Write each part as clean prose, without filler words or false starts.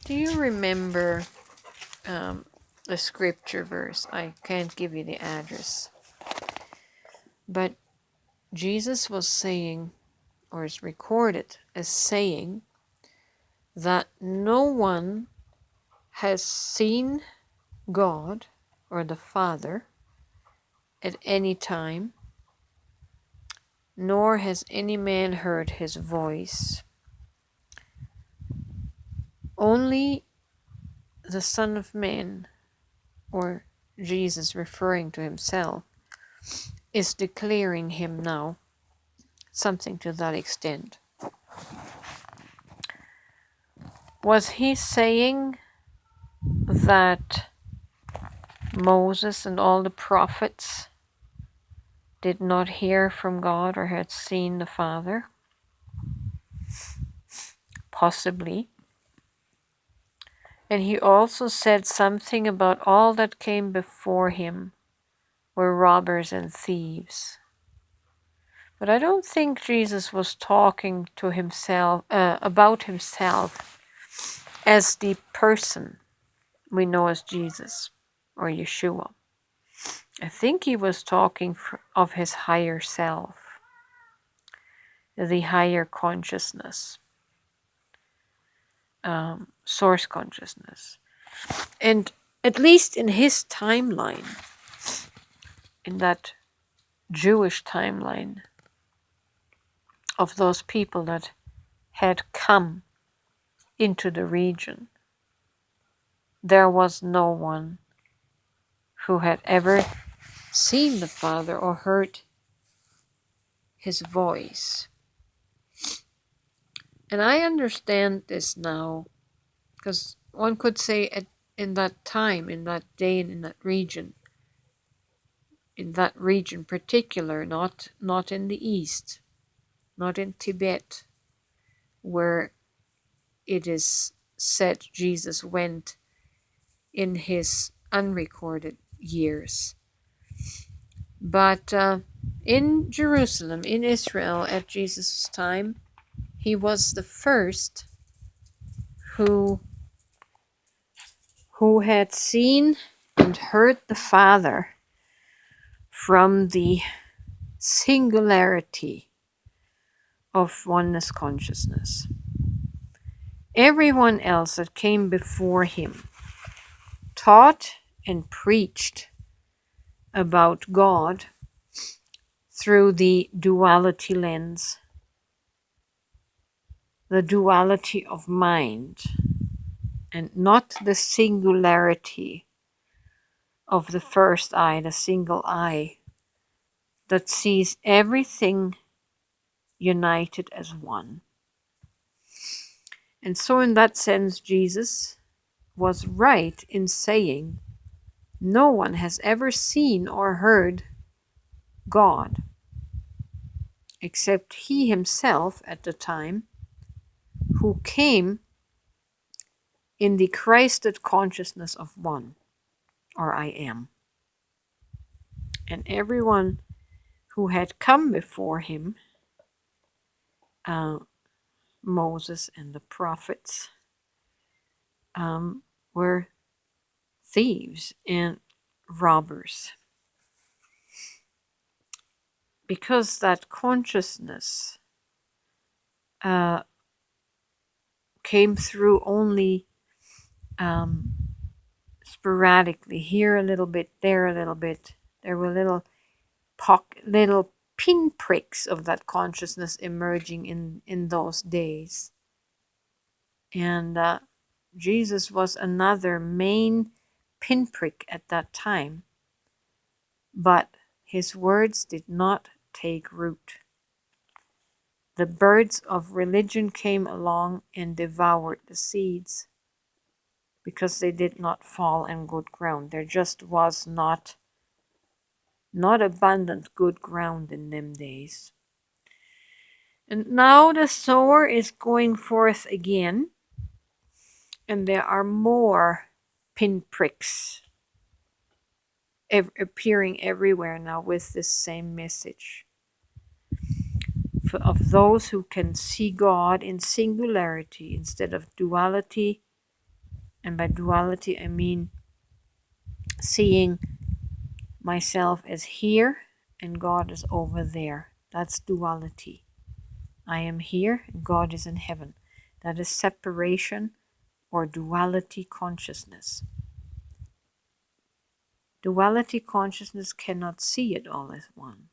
Do you remember a scripture verse? I can't give you the address. But Jesus was saying, or is recorded as saying, that no one has seen God or the Father at any time, nor has any man heard his voice. Only the Son of Man, or Jesus referring to himself, is declaring him now, something to that extent. Was he saying that Moses and all the prophets did not hear from God or had seen the Father? Possibly. And he also said something about all that came before him were robbers and thieves. But I don't think Jesus was talking to himself about himself as the person we know as Jesus or Yeshua. I think he was talking of his higher self, the higher consciousness, source consciousness. And at least in his timeline, in that Jewish timeline of those people that had come into the region, there was no one who had ever seen the Father or heard his voice. And I understand this now, because one could say in that time, in that day, and in that region particular, not in the East, not in Tibet, where it is said Jesus went in his unrecorded years. But in Jerusalem, in Israel, at Jesus' time, he was the first who had seen and heard the Father from the singularity of oneness consciousness. Everyone else that came before him taught and preached about God through the duality lens, the duality of mind, and not the singularity of the first eye, the single eye that sees everything united as one. And so in that sense, Jesus was right in saying, no one has ever seen or heard God except he himself at the time, who came in the Christed consciousness of one, or I am. And everyone who had come before him, Moses and the prophets, were thieves and robbers. Because that consciousness came through only sporadically, here a little bit, there a little bit. There were little pinpricks of that consciousness emerging in those days. And Jesus was another main pinprick at that time. But his words did not take root. The birds of religion came along and devoured the seeds because they did not fall in good ground. There just was not abundant good ground in them days. And now the sower is going forth again, and there are more pinpricks appearing everywhere now with this same message. Of those who can see God in singularity instead of duality And by duality, I mean seeing myself as here and God is over there. That's duality. I am here and God is in heaven. That is separation or duality consciousness. Duality consciousness cannot see it all as one.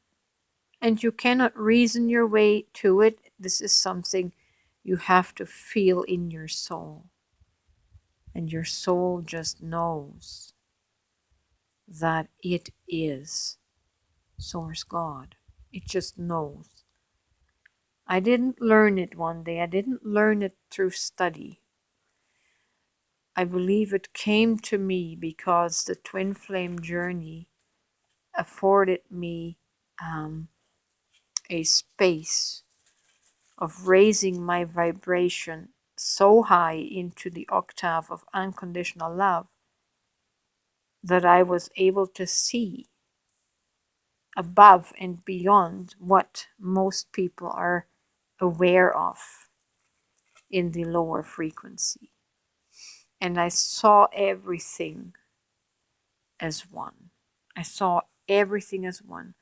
And you cannot reason your way to it. This is something you have to feel in your soul. And your soul just knows that it is Source God. It just knows. I didn't learn it one day. I didn't learn it through study. I believe it came to me because the twin flame journey afforded me a space of raising my vibration so high into the octave of unconditional love that I was able to see above and beyond what most people are aware of in the lower frequency. And I saw everything as one. I saw everything as one.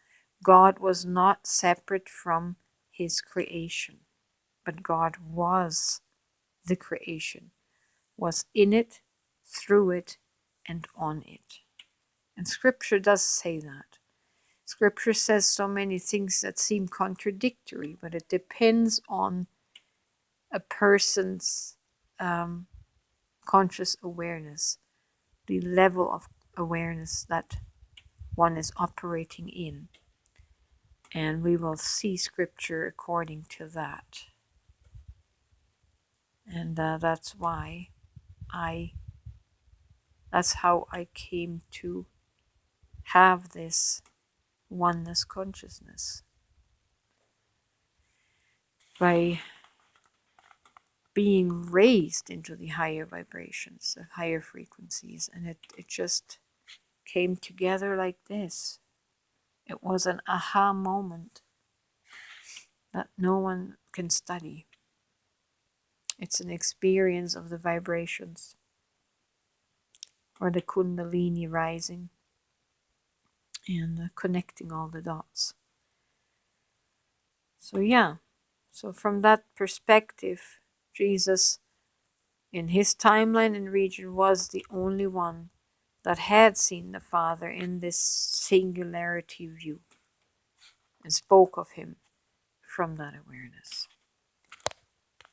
God was not separate from his creation, but God was the creation, was in it, through it, and on it. And Scripture does say that. Scripture says so many things that seem contradictory, but it depends on a person's conscious awareness, the level of awareness that one is operating in. And we will see Scripture according to that. And that's how I came to have this oneness consciousness. By being raised into the higher vibrations, the higher frequencies. And it just came together like this. It was an aha moment that no one can study. It's an experience of the vibrations or the Kundalini rising and connecting all the dots. So from that perspective, Jesus in his timeline and region was the only one that had seen the Father in this singularity view and spoke of him from that awareness.